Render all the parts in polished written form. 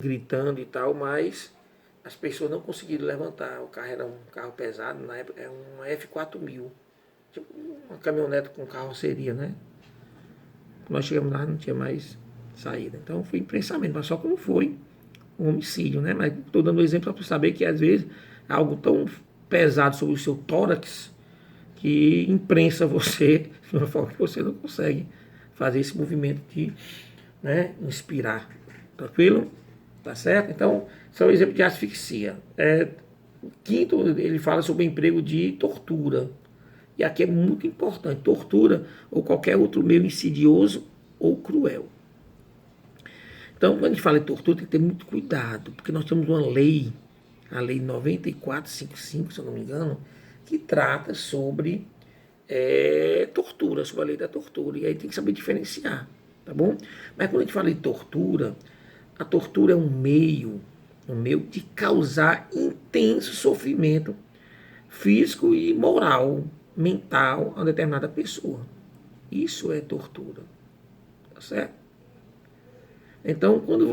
gritando e tal, mas as pessoas não conseguiram levantar. O carro era um carro pesado, na época era uma F4000, tipo uma caminhonete com carroceria, né? Quando nós chegamos lá não tinha mais saída. Então foi impensamento, mas só que não foi um homicídio, né? Mas estou dando um exemplo para você saber que às vezes é algo tão pesado sobre o seu tórax que imprensa você de uma forma que você não consegue fazer esse movimento de, né, inspirar. Tranquilo? Tá certo? Então, são exemplos de asfixia. Quinto, ele fala sobre o emprego de tortura. E aqui é muito importante: tortura ou qualquer outro meio insidioso ou cruel. Então, quando a gente fala em tortura, tem que ter muito cuidado, porque nós temos uma lei, a Lei 9455, se eu não me engano, que trata sobre tortura, sobre a lei da tortura. E aí tem que saber diferenciar, tá bom? Mas quando a gente fala em tortura, a tortura é um meio de causar intenso sofrimento físico e moral, mental a uma determinada pessoa. Isso é tortura, tá certo? Então, quando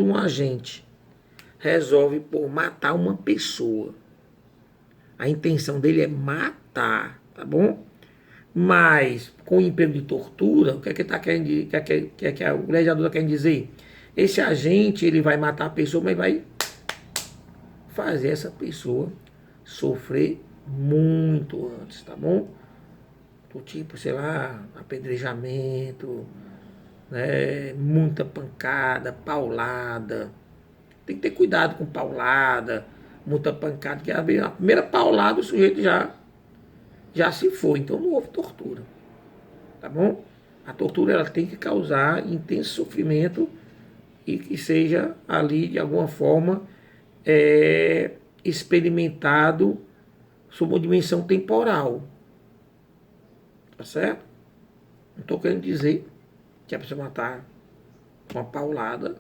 um agente resolve por matar uma pessoa, a intenção dele é matar, tá bom? Mas com o emprego de tortura, o que é que, tá querendo, que o legislador está querendo dizer? Esse agente ele vai matar a pessoa, mas vai fazer essa pessoa sofrer muito antes, tá bom? Do tipo, sei lá, apedrejamento, né, muita pancada, paulada. Tem que ter cuidado com paulada, muita pancada, que a primeira paulada o sujeito já se foi, então não houve tortura, tá bom? A tortura ela tem que causar intenso sofrimento e que seja ali de alguma forma experimentado sob uma dimensão temporal, tá certo? Não estou querendo dizer que a pessoa matar uma paulada,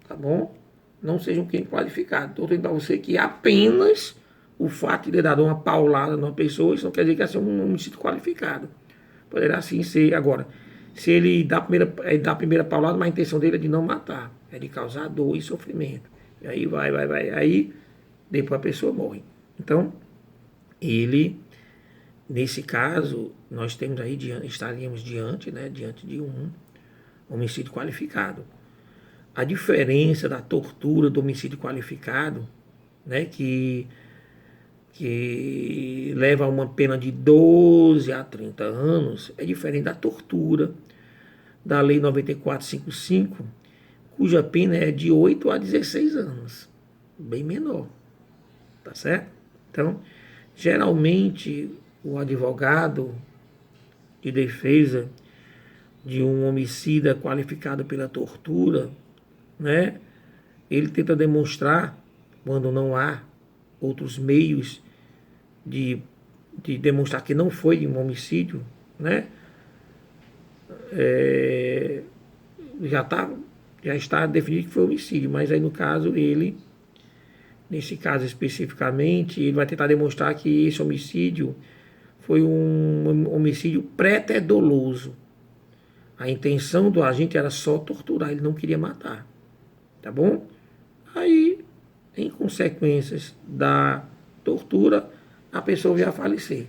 tá bom? Não seja um crime qualificado. Estou dizendo para você que apenas o fato de ele dar uma paulada numa pessoa, isso não quer dizer que é um homicídio qualificado. Poderá sim ser. Agora, se ele dá a primeira paulada, mas a intenção dele é de não matar, é de causar dor e sofrimento. E aí vai. Aí depois a pessoa morre. Então, nesse caso, nós temos aí, estaríamos diante de um homicídio qualificado. A diferença da tortura do homicídio qualificado, né, que leva a uma pena de 12 a 30 anos, é diferente da tortura da Lei 9455, cuja pena é de 8 a 16 anos, bem menor, tá certo? Então, geralmente, o advogado de defesa de um homicida qualificado pela tortura, né, ele tenta demonstrar, quando não há outros meios de demonstrar que não foi um homicídio, né, já, já está definido que foi homicídio, mas aí no caso nesse caso especificamente, ele vai tentar demonstrar que esse homicídio foi um homicídio pré-doloso. A intenção do agente era só torturar, ele não queria matar, tá bom? Aí, em consequências da tortura, a pessoa veio a falecer.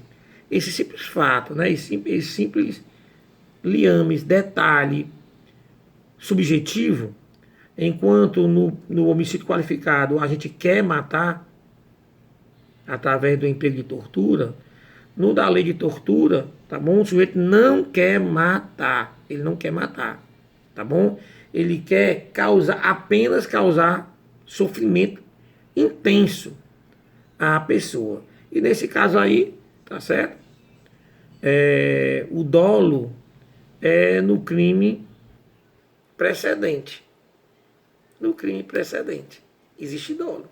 Esse simples fato, né, esse simples liames, detalhe subjetivo, enquanto no homicídio qualificado a gente quer matar através do emprego de tortura, no da lei de tortura, tá bom? O sujeito não quer matar, ele não quer matar, tá bom? Ele quer apenas causar sofrimento intenso à pessoa. E nesse caso aí, tá certo? O dolo é no crime precedente. No crime precedente existe dolo.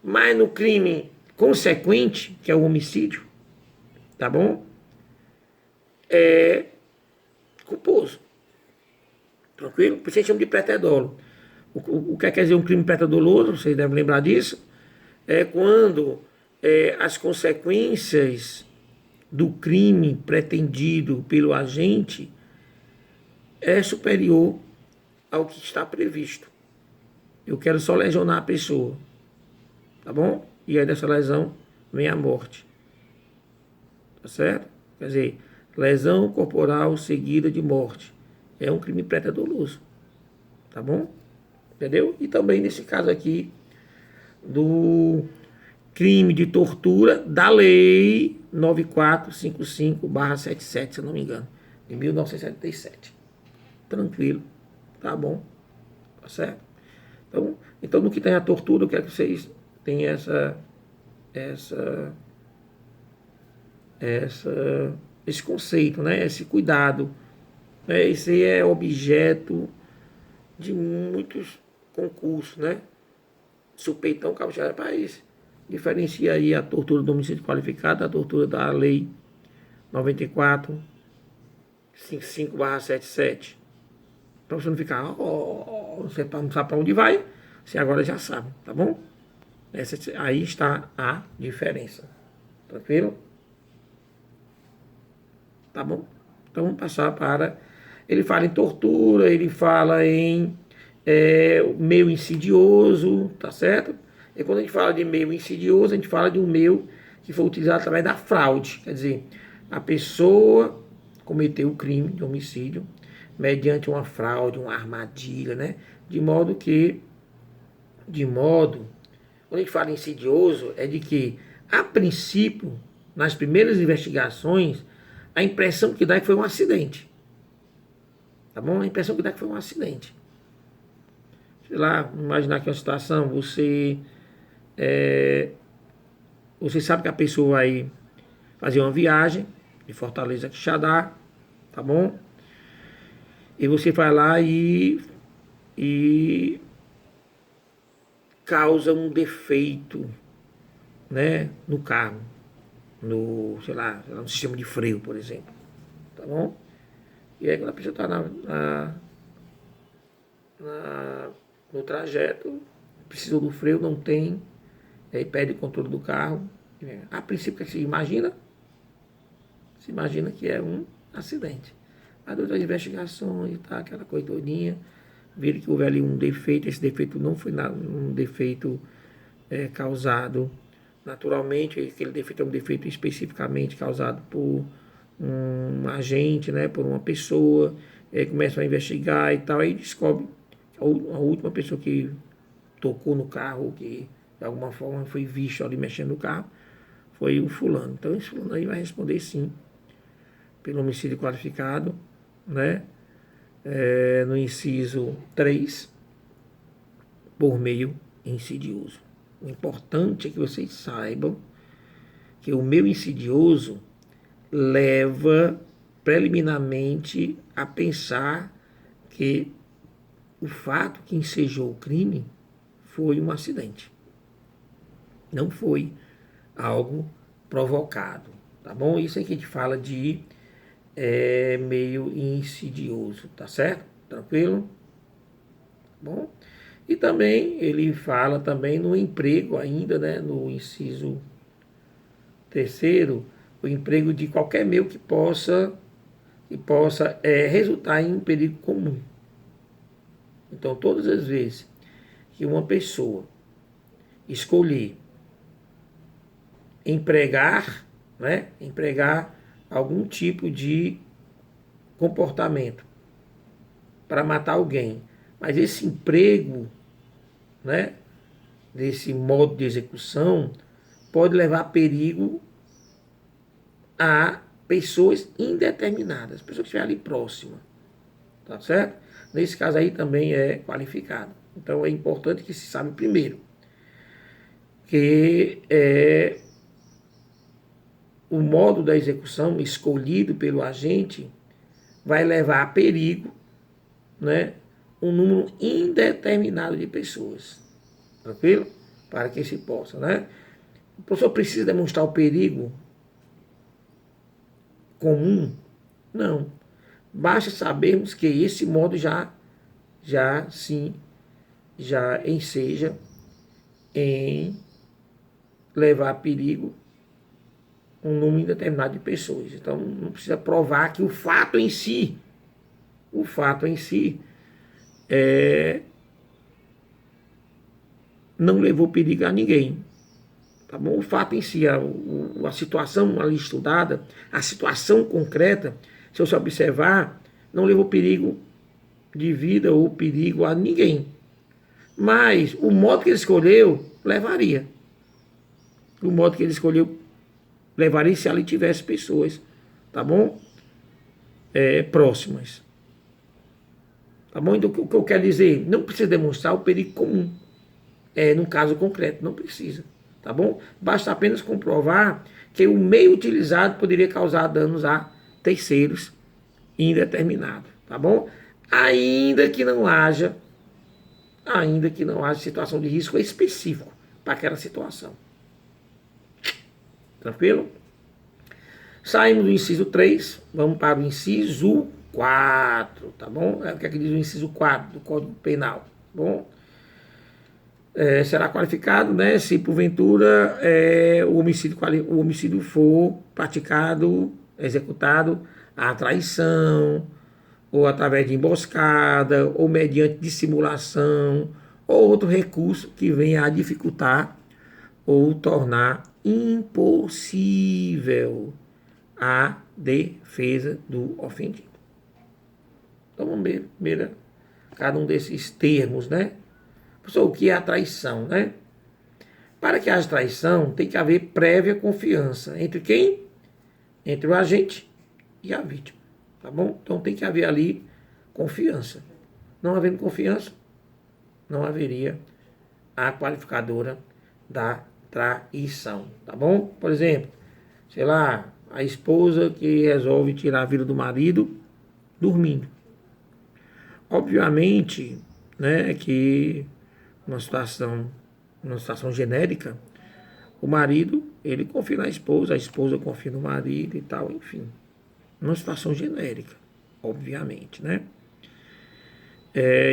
Mas no crime consequente, que é o homicídio, tá bom? É culposo. Tranquilo? Por isso a gente chama de preterdolo. O que quer dizer um crime preterdoloso, vocês devem lembrar disso, é quando as consequências do crime pretendido pelo agente é superior ao que está previsto. Eu quero só lesionar a pessoa. Tá bom? E aí dessa lesão vem a morte. Tá certo? Quer dizer, lesão corporal seguida de morte. É um crime pré-doloso. Tá bom? Entendeu? E também nesse caso aqui do crime de tortura da lei 9455/77, se eu não me engano, de 1977. Tranquilo, tá bom, tá certo? Então no que tem a tortura, eu quero que vocês tenham essa, esse conceito, né? Esse cuidado. Né? Esse é objeto de muitos concursos, né? Supeitão, cabo de país. Diferencia aí a tortura do homicídio qualificado da tortura da lei 9455/77. Para você não ficar, você não sabe para onde vai, você agora já sabe, tá bom? Aí está a diferença. Tranquilo? Tá bom? Então vamos passar para... Ele fala em tortura, ele fala em meio insidioso, tá certo? E quando a gente fala de meio insidioso, a gente fala de um meio que foi utilizado através da fraude. Quer dizer, a pessoa cometeu o crime de homicídio mediante uma fraude, uma armadilha, né? Quando a gente fala insidioso, é de que, a princípio, nas primeiras investigações, a impressão que dá é que foi um acidente. Tá bom? A impressão que dá é que foi um acidente. Sei lá, imaginar que é uma situação, você sabe que a pessoa vai fazer uma viagem de Fortaleza a Quixadá, tá bom? E você vai lá e causa um defeito, né, no carro, sei lá, no sistema de freio, por exemplo, tá bom? E aí quando a pessoa está no trajeto, precisou do freio, não tem, aí perde o controle do carro. A princípio, se imagina que é um acidente. Mas outras investigações, tá, aquela coisa todinha, viram que houve ali um defeito. Esse defeito não foi um defeito causado naturalmente, aquele defeito é um defeito especificamente causado por um agente, né, por uma pessoa. Começam a investigar e tal, aí descobre a última pessoa que tocou no carro, que de alguma forma foi visto ali mexendo no carro, foi o fulano. Então esse fulano aí vai responder sim pelo homicídio qualificado, né? No inciso 3, por meio insidioso. O importante é que vocês saibam que o meio insidioso leva preliminarmente a pensar que o fato que ensejou o crime foi um acidente. Não foi algo provocado, tá bom? Isso é que a gente fala de meio insidioso, tá certo? Tranquilo? Bom? E também ele fala também no emprego ainda, né? No inciso 3º, o emprego de qualquer meio que possa resultar em um perigo comum. Então, todas as vezes que uma pessoa escolher empregar algum tipo de comportamento para matar alguém, mas esse emprego, né, desse modo de execução pode levar a perigo a pessoas indeterminadas, pessoas que estiverem ali próximas, tá certo? Nesse caso aí também é qualificado. Então é importante que se saiba primeiro que o modo da execução escolhido pelo agente vai levar a perigo, né, um número indeterminado de pessoas. Tranquilo? Para que se possa, né? O professor precisa demonstrar o perigo comum? Não. Basta sabermos que esse modo já enseja em levar a perigo um número indeterminado de pessoas. Então não precisa provar que o fato em si não levou perigo a ninguém. Tá bom? O fato em si, a situação ali estudada, a situação concreta, se você observar, não levou perigo de vida ou perigo a ninguém. Mas o modo que ele escolheu, levaria. O modo que ele escolheu, levaria se ali tivesse pessoas, tá bom? Próximas. Tá bom? Então, o que eu quero dizer? Não precisa demonstrar o perigo comum. No caso concreto, não precisa. Tá bom? Basta apenas comprovar que o meio utilizado poderia causar danos a terceiros indeterminado. Tá bom? Ainda que não haja situação de risco específico para aquela situação. Tranquilo? Saímos do inciso 3, vamos para o inciso 4, tá bom? É o que aqui diz o inciso 4 do Código Penal, tá bom? Será qualificado, né, se porventura o homicídio for praticado, executado à traição, ou através de emboscada, ou mediante dissimulação, ou outro recurso que venha a dificultar ou tornar impossível a defesa do ofendido. Então vamos ver cada um desses termos, né? Professor, o que é a traição, né? Para que haja traição, tem que haver prévia confiança. Entre quem? Entre o agente e a vítima. Tá bom? Então tem que haver ali confiança. Não havendo confiança, não haveria a qualificadora da traição. Tá bom? Por exemplo, sei lá, a esposa que resolve tirar a vida do marido dormindo. Obviamente, né, que numa situação genérica, o marido, ele confia na esposa, a esposa confia no marido e tal, enfim. Numa situação genérica, obviamente, né?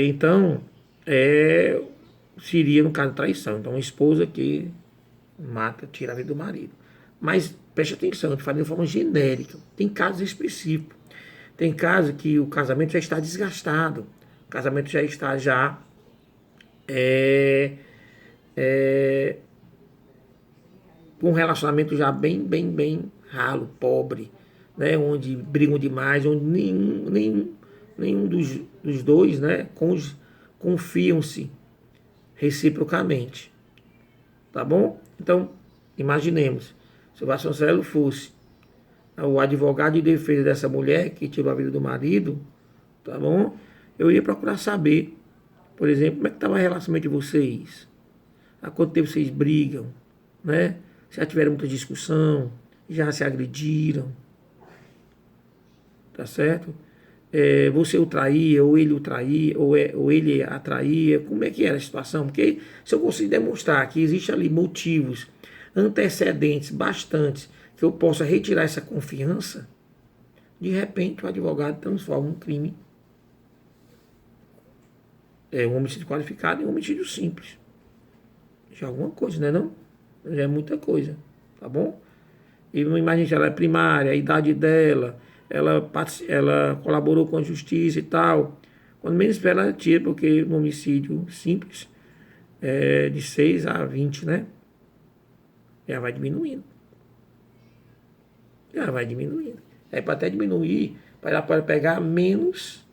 Então, seria no caso de traição. Então, uma esposa que mata, tira a vida do marido. Mas, preste atenção, eu falei de forma genérica. Tem casos específicos. Tem casos que o casamento já está desgastado. O casamento já está com um relacionamento já bem ralo, pobre, né? Onde brigam demais, onde nenhum dos dois, né, confiam-se reciprocamente. Tá bom? Então, imaginemos, se o Vasconcelos fosse o advogado de defesa dessa mulher que tirou a vida do marido, tá bom? Eu ia procurar saber, por exemplo, como é que estava o relacionamento de vocês? Há quanto tempo vocês brigam, né? Já tiveram muita discussão, já se agrediram, tá certo? Você o traía, ou ele o traía, ou ele a traía, como é que era a situação? Porque se eu conseguir demonstrar que existe ali motivos antecedentes bastantes que eu possa retirar essa confiança, de repente o advogado transforma um crime, um homicídio qualificado em um homicídio simples. Já é alguma coisa, né não? Já é muita coisa, tá bom? E imagine se ela é primária, a idade dela, ela colaborou com a justiça e tal. Quando menos espera, ela tira, porque no homicídio simples é de 6 a 20, né? Já vai diminuindo. Já vai diminuindo. Para até diminuir, para ela pode pegar menos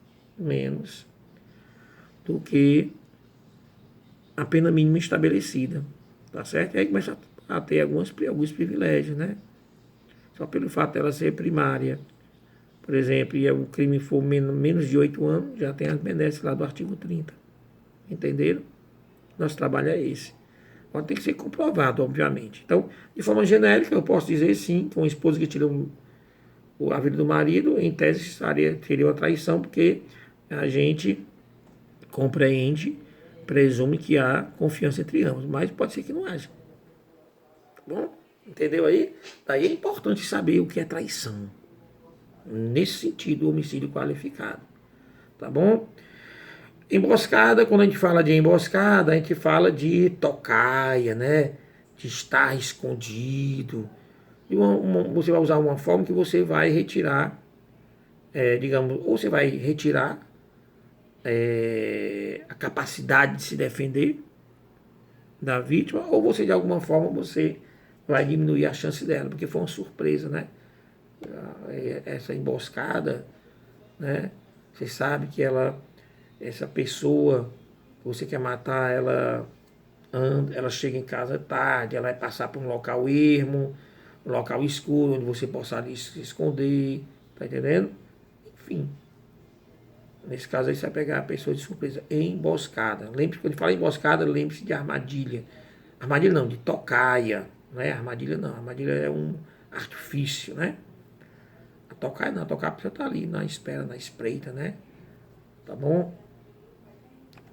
do que a pena mínima estabelecida. Tá certo? E aí começa a ter alguns privilégios, né? Só pelo fato dela ser primária, por exemplo, e o crime for menos de 8 anos, já tem as benesses lá do artigo 30. Entenderam? Nosso trabalho é esse. Pode ter que ser comprovado, obviamente. Então, de forma genérica, eu posso dizer sim, que uma esposa que tira a vida do marido, em tese, seria uma traição, porque a gente compreende, presume que há confiança entre ambos, mas pode ser que não haja. Tá bom? Entendeu aí? Daí é importante saber o que é traição. Nesse sentido, homicídio qualificado. Tá bom? Emboscada, quando a gente fala de emboscada, a gente fala de tocaia, né? De estar escondido. Você vai usar uma forma que você vai retirar, digamos, ou você vai retirar a capacidade de se defender, da vítima, ou você de alguma forma você vai diminuir a chance dela, porque foi uma surpresa, né? Essa emboscada, né? Você sabe que essa pessoa que você quer matar, ela chega em casa tarde, ela vai passar por um local ermo, um local escuro, onde você possa ali se esconder, tá entendendo? Enfim, nesse caso aí você vai pegar a pessoa de surpresa, emboscada. Lembre-se, quando fala emboscada, lembre-se de armadilha. Armadilha não, de tocaia, né? Armadilha não, armadilha é um artifício, né? A tocaia não, a tocaia a pessoa tá ali na espera, na espreita, né? Tá bom?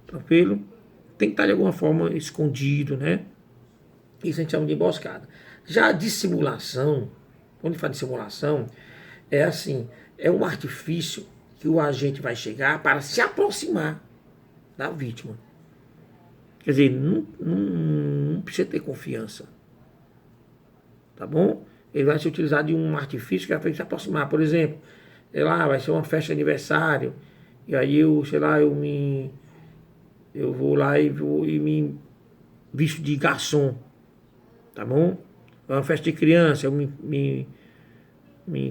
Tranquilo? Tem que estar de alguma forma escondido, né? Isso a gente chama de emboscada. Já a dissimulação, quando fala de simulação, é assim, é um artifício que o agente vai chegar para se aproximar da vítima. Quer dizer, não precisa ter confiança. Tá bom? Ele vai se utilizar de um artifício que vai se aproximar. Por exemplo, sei lá, vai ser uma festa de aniversário, e aí eu vou lá e me visto de garçom, tá bom? É uma festa de criança, eu me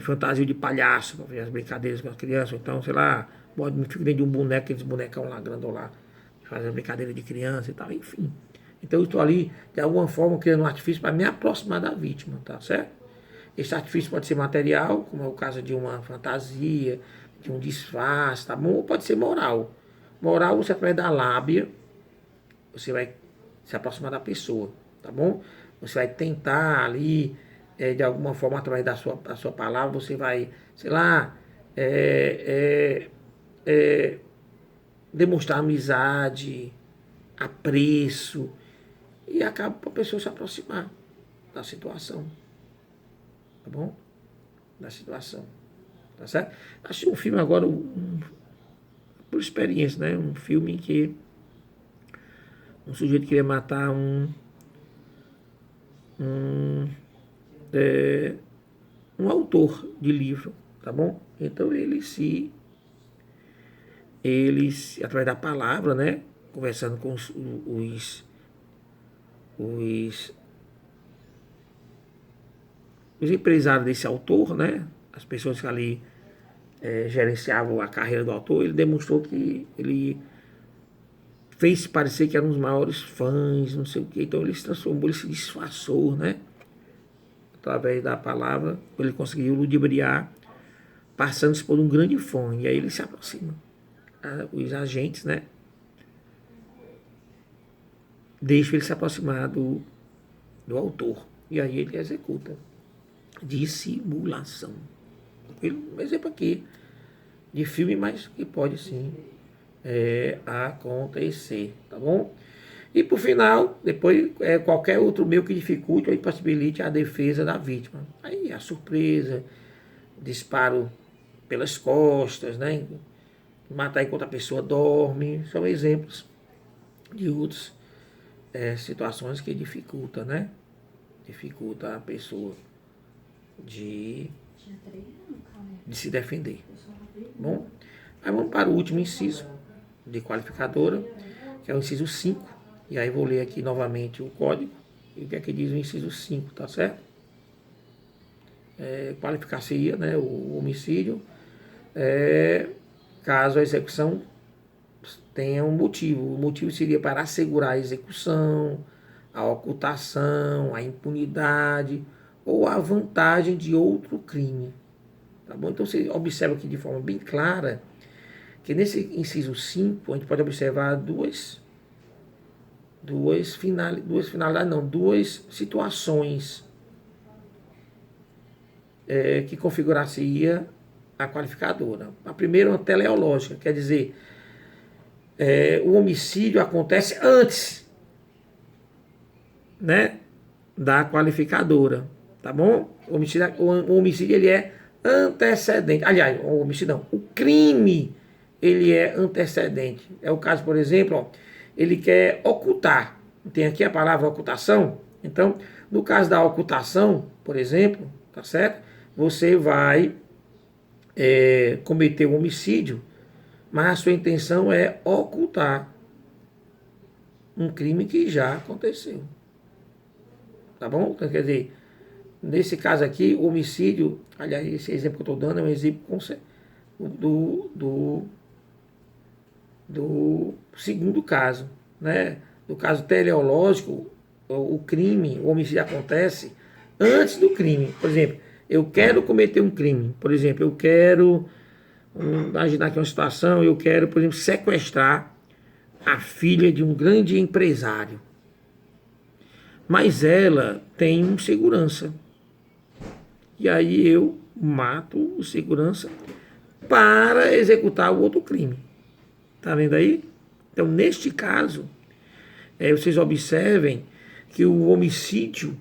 fantasio de palhaço para fazer as brincadeiras com as crianças, então, sei lá, me fico dentro de um boneco, aqueles bonecão lá, grandão lá, fazendo brincadeira de criança e tal, enfim. Então eu estou ali, de alguma forma, criando um artifício para me aproximar da vítima, tá certo? Esse artifício pode ser material, como é o caso de uma fantasia, de um disfarce, tá bom? Ou pode ser moral. Moral, você através da lábia, você vai se aproximar da pessoa, tá bom? Você vai tentar ali, de alguma forma, através da sua palavra, você vai, sei lá, demonstrar amizade, apreço, e acaba para a pessoa se aproximar da situação, tá bom? Da situação, tá certo? Assisti um filme agora, por experiência, né? Um filme em que um sujeito queria matar um autor de livro, tá bom? Então através da palavra, né? Conversando com os empresários desse autor, né? As pessoas que ali gerenciavam a carreira do autor, ele demonstrou que ele fez parecer que era um dos maiores fãs, não sei o que, então ele se transformou, ele se disfarçou, né? Através da palavra, ele conseguiu ludibriar, passando-se por um grande fã, e aí ele se aproxima. Os agentes, né? Deixam ele se aproximar do autor, e aí ele executa. Dissimulação. Um exemplo aqui de filme, mas que pode sim acontecer, tá bom? E por final, depois qualquer outro meio que dificulte ou impossibilite a defesa da vítima. Aí a surpresa, disparo pelas costas, né? Matar enquanto a pessoa dorme, são exemplos de outras situações que dificulta, né? Dificulta a pessoa de se defender. Bom, aí vamos para o último inciso de qualificadora, que é o inciso 5. E aí vou ler aqui novamente o código e o que é que diz o inciso 5, tá certo? Qualificar-se-ia, né, o homicídio, caso a execução tenha um motivo. O motivo seria para assegurar a execução, a ocultação, a impunidade ou a vantagem de outro crime. Tá bom? Então você observa aqui de forma bem clara que nesse inciso 5 a gente pode observar duas situações que configuraria a qualificadora. A primeira é uma teleológica, quer dizer, o homicídio acontece antes, né, da qualificadora, tá bom? O homicídio ele é antecedente. Aliás, o homicídio não, o crime ele é antecedente. É o caso, por exemplo, ó, ele quer ocultar. Tem aqui a palavra ocultação. Então, no caso da ocultação, por exemplo, tá certo? Você vai cometer um homicídio, mas a sua intenção é ocultar um crime que já aconteceu. Tá bom? Então, quer dizer, nesse caso aqui, o homicídio, aliás, esse exemplo que eu estou dando é um exemplo do segundo caso, né? No caso teleológico, o crime, o homicídio acontece antes do crime. Por exemplo, eu quero cometer um crime. Por exemplo, eu quero, imaginar aqui uma situação, eu quero, por exemplo, sequestrar a filha de um grande empresário. Mas ela tem um segurança. E aí eu mato o segurança para executar o outro crime. Tá vendo aí? Então, neste caso, vocês observem que o homicídio,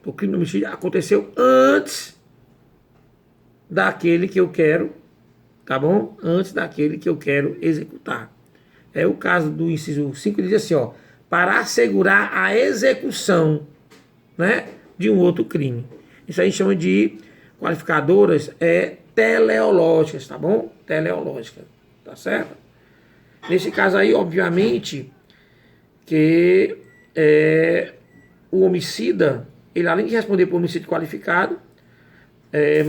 o crime de homicídio aconteceu antes daquele que eu quero, tá bom? Antes daquele que eu quero executar. É o caso do inciso 5, ele diz assim, ó, para assegurar a execução, né, de um outro crime. Isso a gente chama de qualificadoras teleológicas, tá bom? Teleológica, tá certo? Nesse caso aí, obviamente, que o homicida, ele além de responder por homicídio qualificado,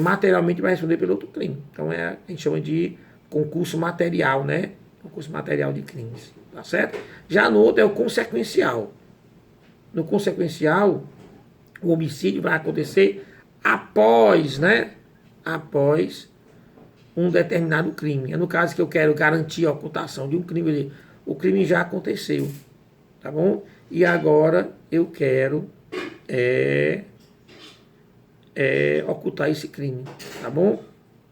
materialmente vai responder pelo outro crime. Então a gente chama de concurso material, né? Concurso material de crimes, tá certo? Já no outro é o consequencial. No consequencial, o homicídio vai acontecer após, né? Após um determinado crime. É no caso que eu quero garantir a ocultação de um crime, o crime já aconteceu, tá bom? E agora eu quero ocultar esse crime, tá bom?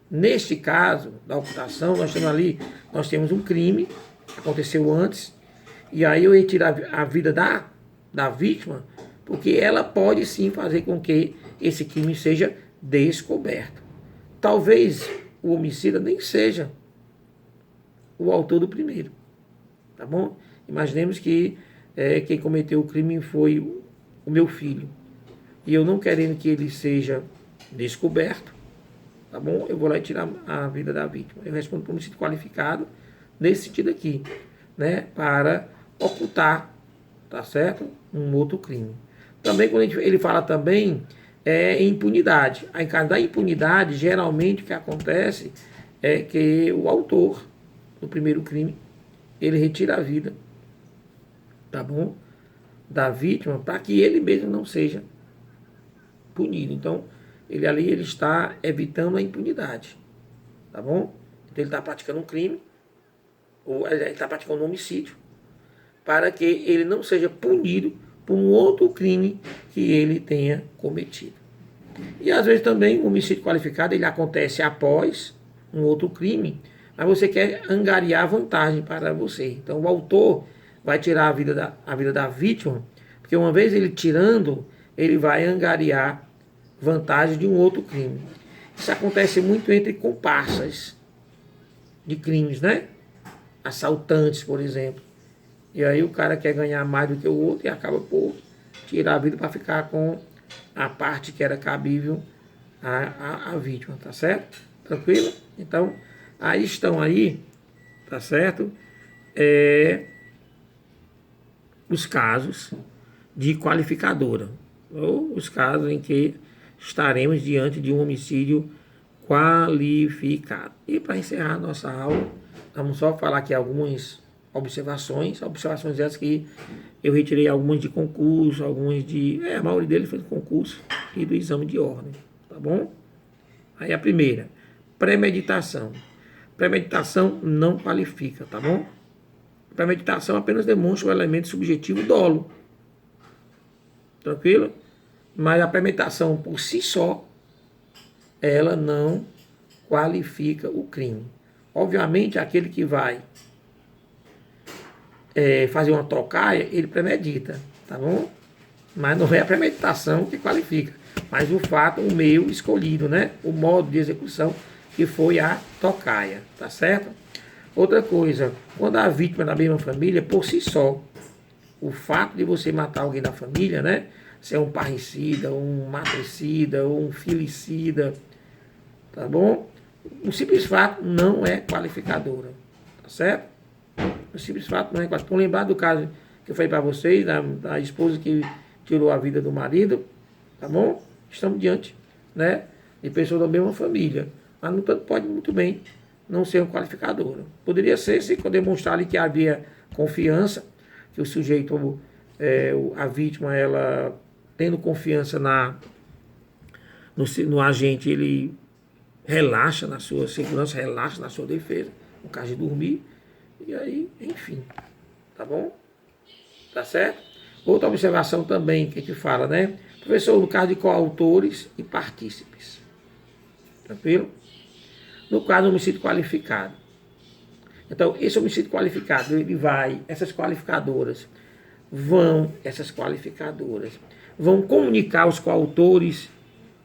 Neste caso da ocultação, nós temos um crime que aconteceu antes, e aí eu retiro a vida da vítima, porque ela pode sim fazer com que esse crime seja descoberto. Talvez o homicida nem seja o autor do primeiro, tá bom? Imaginemos que quem cometeu o crime foi o meu filho, e eu não querendo que ele seja descoberto, tá bom? Eu vou lá e tirar a vida da vítima. Eu respondo por homicídio qualificado nesse sentido aqui, né? Para ocultar, tá certo? Um outro crime. Também quando ele fala também impunidade. Aí, em caso da impunidade, geralmente o que acontece é que o autor do primeiro crime, ele retira a vida, tá bom? Da vítima, para que ele mesmo não seja punido. Então, ele está evitando a impunidade, tá bom? Então, ele está praticando um crime, ou ele está praticando um homicídio, para que ele não seja punido por um outro crime que ele tenha cometido. E às vezes também o homicídio qualificado ele acontece após um outro crime, mas você quer angariar vantagem para você. Então o autor vai tirar a vida da vítima, porque uma vez ele tirando, ele vai angariar vantagem de um outro crime. Isso acontece muito entre comparsas de crimes, né? Assaltantes, por exemplo. E aí o cara quer ganhar mais do que o outro e acaba por tirar a vida para ficar com a parte que era cabível à vítima, tá certo? Tranquilo? Então, aí estão aí, tá certo? Os casos de qualificadora, ou os casos em que estaremos diante de um homicídio qualificado. E para encerrar a nossa aula, vamos só falar aqui algumas observações essas que eu retirei algumas de concurso, algumas a maioria deles foi de concurso e do exame de ordem, tá bom? Aí a primeira, premeditação. Premeditação não qualifica, tá bom? Premeditação apenas demonstra o elemento subjetivo dolo, tranquilo? Mas a premeditação por si só, ela não qualifica o crime. Obviamente, aquele que vai fazer uma tocaia, ele premedita, tá bom? Mas não é a premeditação que qualifica, mas o fato, o meio escolhido, né? O modo de execução que foi a tocaia, tá certo? Outra coisa, quando a vítima é da mesma família, por si só, o fato de você matar alguém da família, né? Se é um parricida, um matricida, ou um filicida, tá bom? O simples fato não é qualificadora, tá certo? O simples fato não é qualificadora. Então, lembrar do caso que eu falei para vocês, da esposa que tirou a vida do marido, tá bom? Estamos diante, né, de pessoas da mesma família. Mas, no tanto, pode muito bem não ser uma qualificadora. Poderia ser se demonstrar ali que havia confiança, que o sujeito, a vítima, ela tendo confiança no agente, ele relaxa na sua segurança, relaxa na sua defesa, no caso de dormir, e aí, enfim, tá bom? Tá certo? Outra observação também que a gente fala, né? Professor, no caso de coautores e partícipes. Tranquilo? No caso do homicídio qualificado. Então, esse homicídio qualificado, essas qualificadoras vão comunicar os coautores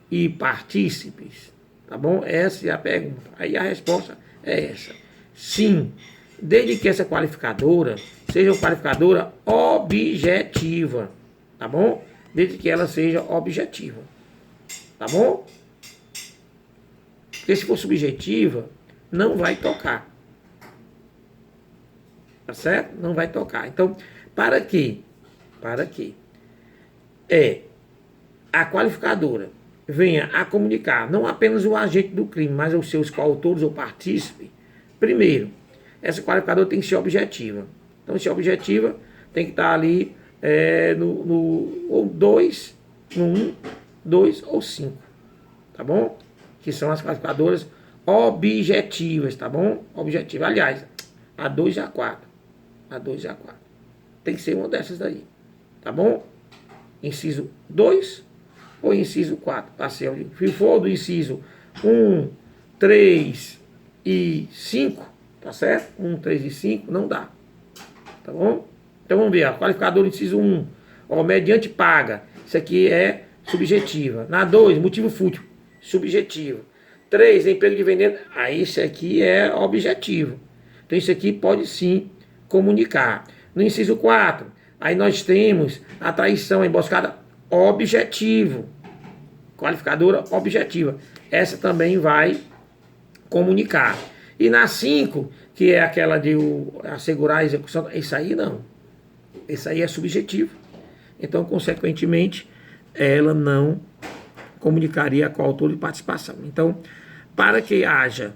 e partícipes. Tá bom? Essa é a pergunta. Aí a resposta é essa. Sim, desde que essa qualificadora seja uma qualificadora objetiva. Tá bom? Desde que ela seja objetiva. Tá bom? Porque se for subjetiva, não vai tocar. Tá certo? Não vai tocar. Então, para quê? Para que a qualificadora venha a comunicar não apenas o agente do crime, mas os seus coautores ou partícipes, primeiro, essa qualificadora tem que ser objetiva. Então, se é objetiva, tem que estar ali ou 2, no 1, 2 ou 5. Tá bom? Que são as qualificadoras objetivas, tá bom? Objetiva. Aliás, a 2 e a 4. A 2 e a 4. Tem que ser uma dessas daí. Tá bom? Inciso 2 ou inciso 4. Se for do inciso 1, 3 e 5, tá certo? 1, 3 e 5, não dá. Tá bom? Então vamos ver. A qualificadora inciso 1, mediante paga. Isso aqui é subjetiva. Na 2, motivo fútil. Subjetivo. 3, emprego de veneno. Aí isso aqui é objetivo. Então isso aqui pode sim comunicar. No inciso 4, aí nós temos a traição, a emboscada, objetivo. Qualificadora objetiva. Essa também vai comunicar. E na 5, que é aquela de assegurar a execução, isso aí não. Isso aí é subjetivo. Então, consequentemente, ela não comunicaria com o autor de participação. Então, para que haja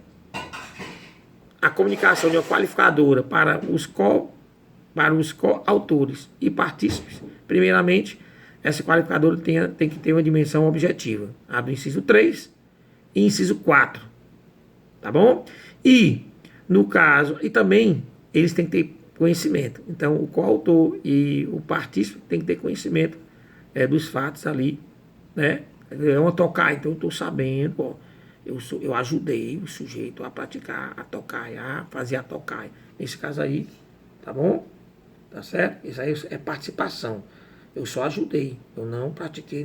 a comunicação de uma qualificadora para os coautores e partícipes, primeiramente, essa qualificadora tem que ter uma dimensão objetiva. A do inciso 3 e inciso 4. Tá bom? E, no caso, e também, eles têm que ter conhecimento. Então, o coautor e o partícipe tem que ter conhecimento dos fatos ali, né? É uma tocaia, então eu estou sabendo, ó, eu ajudei o sujeito a praticar a tocaia, a fazer a tocaia. Nesse caso aí, tá bom? Tá certo? Isso aí é participação. Eu só ajudei, eu não pratiquei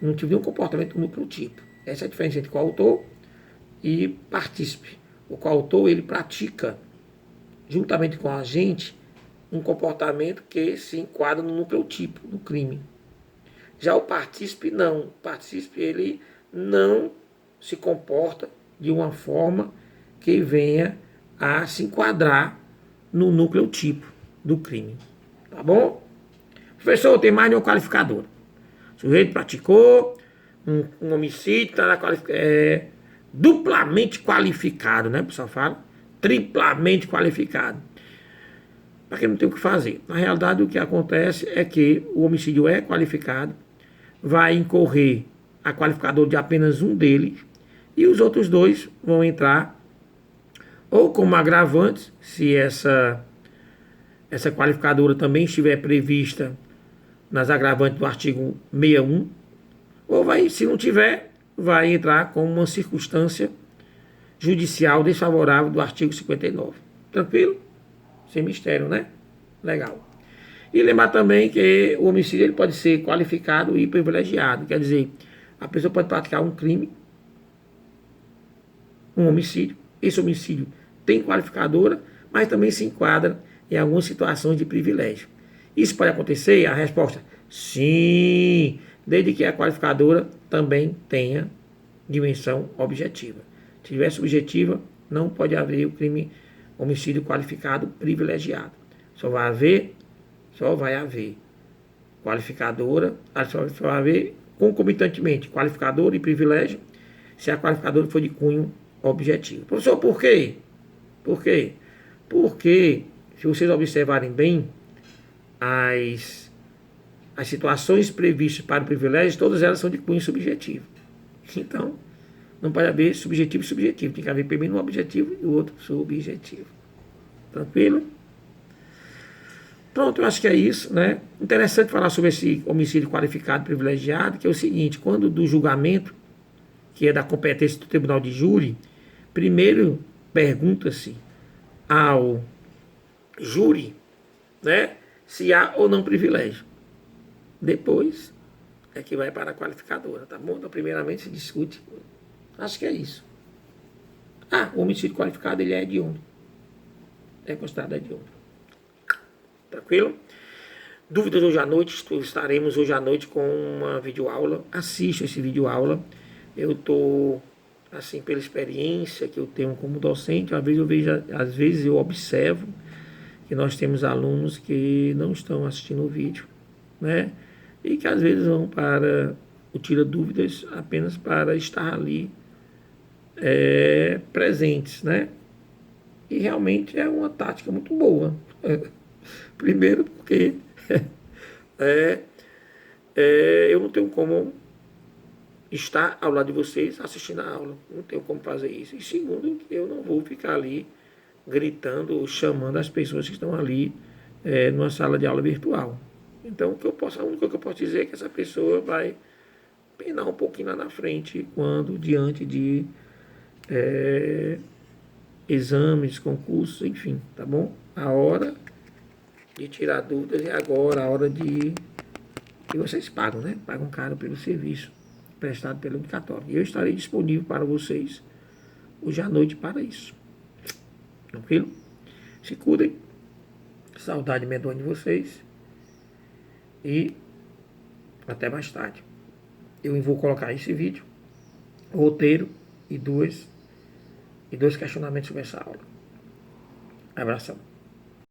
não tive nenhum comportamento núcleo tipo. Essa é a diferença entre coautor e partícipe. O coautor, ele pratica, juntamente com a gente, um comportamento que se enquadra no núcleo tipo do crime. Já o partícipe não. O partícipe, ele não se comporta de uma forma que venha a se enquadrar no núcleo tipo do crime. Tá bom? Professor, tem mais de uma qualificadora. O sujeito praticou um homicídio, está duplamente qualificado, né? O pessoal fala triplamente qualificado. Para que não tem o que fazer. Na realidade, o que acontece é que o homicídio é qualificado, vai incorrer a qualificadora de apenas um deles, e os outros dois vão entrar ou como agravantes, se essa qualificadora também estiver prevista nas agravantes do artigo 61, ou se não tiver, vai entrar como uma circunstância judicial desfavorável do artigo 59. Tranquilo? Sem mistério, né? Legal. E lembrar também que o homicídio ele pode ser qualificado e privilegiado. Quer dizer, a pessoa pode praticar um crime, um homicídio. Esse homicídio tem qualificadora, mas também se enquadra em algumas situações de privilégio. Isso pode acontecer? A resposta, sim, desde que a qualificadora também tenha dimensão objetiva. Se tiver subjetiva, não pode haver o crime homicídio qualificado privilegiado. Só vai haver só vai haver qualificadora, só vai haver concomitantemente qualificadora e privilégio, se a qualificadora for de cunho objetivo. Professor, por quê? Por quê? Porque, se vocês observarem bem, as situações previstas para o privilégio, todas elas são de cunho subjetivo. Então, não pode haver subjetivo e subjetivo. Tem que haver primeiro um objetivo e o outro subjetivo. Tranquilo? Pronto, eu acho que é isso, né? Interessante falar sobre esse homicídio qualificado privilegiado, que é o seguinte: quando do julgamento, que é da competência do tribunal de júri, primeiro pergunta-se ao júri, né, se há ou não privilégio. Depois é que vai para a qualificadora, tá bom? Então, primeiramente se discute. Acho que é isso. O homicídio qualificado, ele é hediondo. É considerado hediondo. Tranquilo? Dúvidas hoje à noite? Estaremos hoje à noite com uma videoaula. Assista esse videoaula. Eu estou, assim, pela experiência que eu tenho como docente, às vezes eu observo que nós temos alunos que não estão assistindo o vídeo, né? E que às vezes vão para o Tira Dúvidas apenas para estar ali presentes, né? E realmente é uma tática muito boa. Primeiro porque eu não tenho como estar ao lado de vocês assistindo a aula. Não tenho como fazer isso. E segundo, eu não vou ficar ali gritando, chamando as pessoas que estão ali numa sala de aula virtual. Então, a única coisa que eu posso dizer é que essa pessoa vai penar um pouquinho lá na frente quando diante de exames, concursos, enfim, tá bom? A hora de tirar dúvidas é agora, a hora de... E vocês pagam, né? Pagam caro pelo serviço prestado pelo Unicatório. E eu estarei disponível para vocês hoje à noite para isso. Tranquilo? Se cuidem. Saudade medonha de vocês. E até mais tarde. Eu vou colocar esse vídeo, roteiro e dois questionamentos sobre essa aula. Abração.